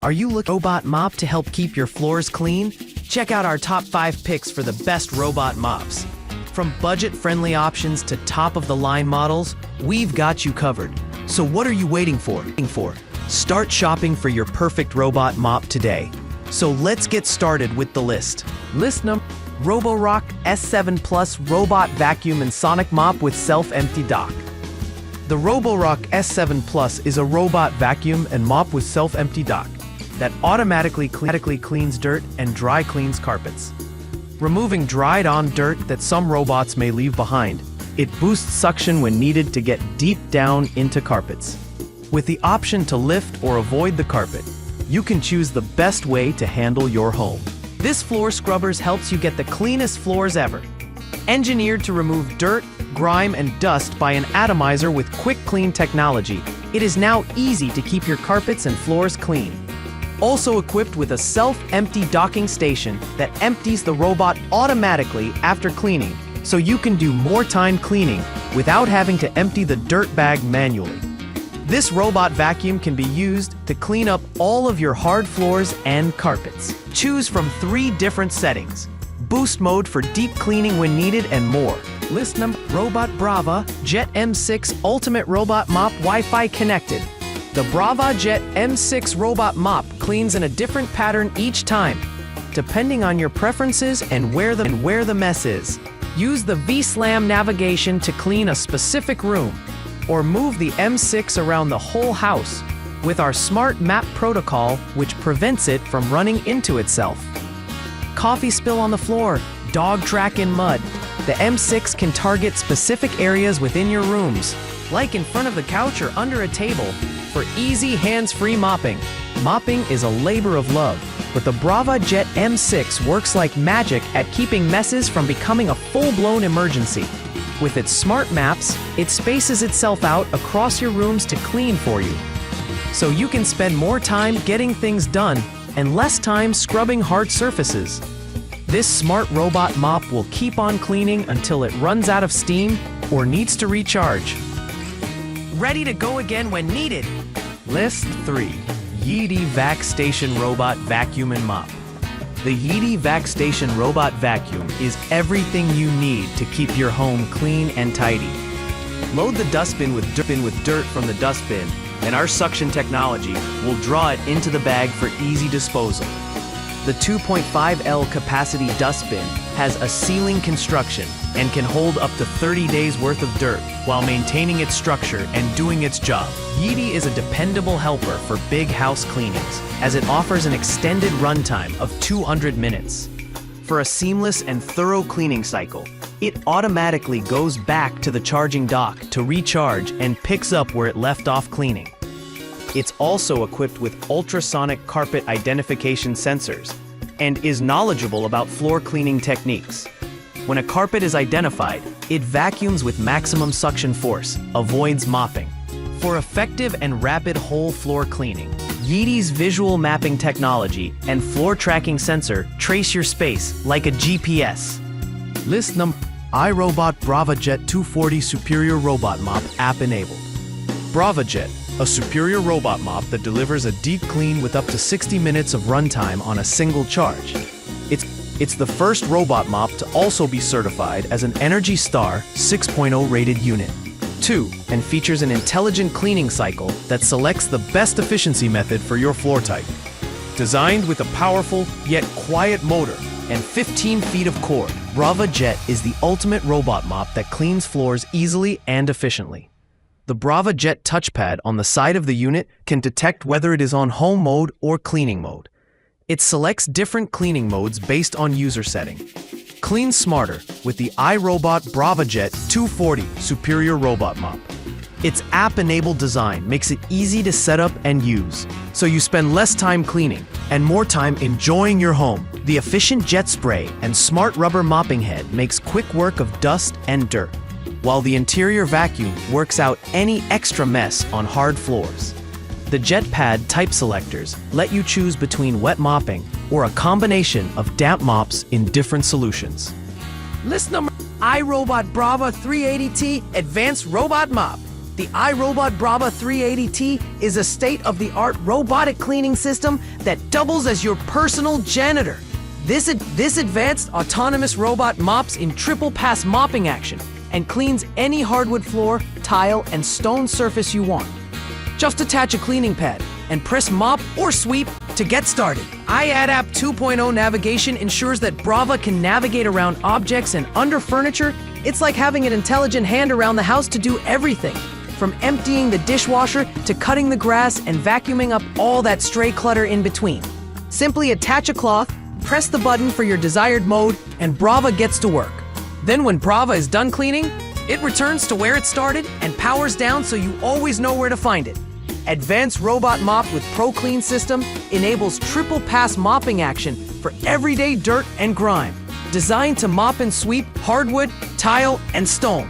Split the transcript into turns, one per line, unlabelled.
Are you looking for a robot mop to help keep your floors clean? Check out our top 5 picks for the best robot mops. From budget-friendly options to top-of-the-line models, we've got you covered. So what are you waiting for? Start shopping for your perfect robot mop today. So let's get started with the list. List number: Roborock S7 Plus Robot Vacuum and Sonic Mop with Self-Empty Dock. The Roborock S7 Plus is a robot vacuum and mop with self-empty dock that automatically cleans dirt and dry cleans carpets. Removing dried-on dirt that some robots may leave behind, it boosts suction when needed to get deep down into carpets. With the option to lift or avoid the carpet, you can choose the best way to handle your home. This floor scrubbers helps you get the cleanest floors ever. Engineered to remove dirt, grime, and dust by an atomizer with quick clean technology, it is now easy to keep your carpets and floors clean. Also equipped with a self-empty docking station that empties the robot automatically after cleaning, so you can do more time cleaning without having to empty the dirt bag manually. This robot vacuum can be used to clean up all of your hard floors and carpets. Choose from 3 different settings: boost mode for deep cleaning when needed and more. List number: Robot Brava Jet M6 Ultimate Robot Mop Wi-Fi Connected. The Brava Jet M6 Robot Mop cleans in a different pattern each time, depending on your preferences and where the mess is. Use the V-Slam navigation to clean a specific room, or move the M6 around the whole house with our Smart Map protocol, which prevents it from running into itself. Coffee spill on the floor, dog track in mud. The M6 can target specific areas within your rooms, like in front of the couch or under a table, for easy hands-free mopping. Mopping is a labor of love, but the Brava Jet M6 works like magic at keeping messes from becoming a full-blown emergency. With its smart maps, it spaces itself out across your rooms to clean for you, so you can spend more time getting things done and less time scrubbing hard surfaces. This smart robot mop will keep on cleaning until it runs out of steam or needs to recharge. Ready to go again when needed. List 3. Yeti Vac Station Robot Vacuum and Mop. The Yeti Vac Station Robot Vacuum is everything you need to keep your home clean and tidy. Load the dustbin with dirt from the dustbin, and our suction technology will draw it into the bag for easy disposal. The 2.5L capacity dustbin has a ceiling construction and can hold up to 30 days worth of dirt while maintaining its structure and doing its job. Yeti is a dependable helper for big house cleanings, as it offers an extended runtime of 200 minutes. For a seamless and thorough cleaning cycle, it automatically goes back to the charging dock to recharge and picks up where it left off cleaning. It's also equipped with ultrasonic carpet identification sensors and is knowledgeable about floor cleaning techniques. When a carpet is identified, it vacuums with maximum suction force, avoids mopping. For effective and rapid whole floor cleaning, Yeti's visual mapping technology and floor tracking sensor trace your space like a GPS. List number: iRobot BravaJet 240 Superior Robot Mop app enabled. BravaJet, a superior robot mop that delivers a deep clean with up to 60 minutes of runtime on a single charge. It's the first robot mop to also be certified as an ENERGY STAR 6.0 rated unit. 2, and features an intelligent cleaning cycle that selects the best efficiency method for your floor type. Designed with a powerful yet quiet motor and 15 feet of cord, BravaJet is the ultimate robot mop that cleans floors easily and efficiently. The BravaJet touchpad on the side of the unit can detect whether it is on home mode or cleaning mode. It selects different cleaning modes based on user setting. Clean smarter with the iRobot BravaJet 240 Superior Robot Mop. Its app-enabled design makes it easy to set up and use, so you spend less time cleaning and more time enjoying your home. The efficient jet spray and smart rubber mopping head makes quick work of dust and dirt, while the interior vacuum works out any extra mess on hard floors. The JetPad type selectors let you choose between wet mopping or a combination of damp mops in different solutions. List number: iRobot Brava 380T Advanced Robot Mop. The iRobot Brava 380T is a state-of-the-art robotic cleaning system that doubles as your personal janitor. This advanced autonomous robot mops in triple pass mopping action and cleans any hardwood floor, tile, and stone surface you want. Just attach a cleaning pad and press mop or sweep to get started. iAdapt 2.0 navigation ensures that Brava can navigate around objects and under furniture. It's like having an intelligent hand around the house to do everything, from emptying the dishwasher to cutting the grass and vacuuming up all that stray clutter in between. Simply attach a cloth, press the button for your desired mode, and Brava gets to work. Then when Brava is done cleaning, it returns to where it started and powers down so you always know where to find it. Advanced Robot Mop with Pro Clean System enables triple pass mopping action for everyday dirt and grime. Designed to mop and sweep hardwood, tile, and stone.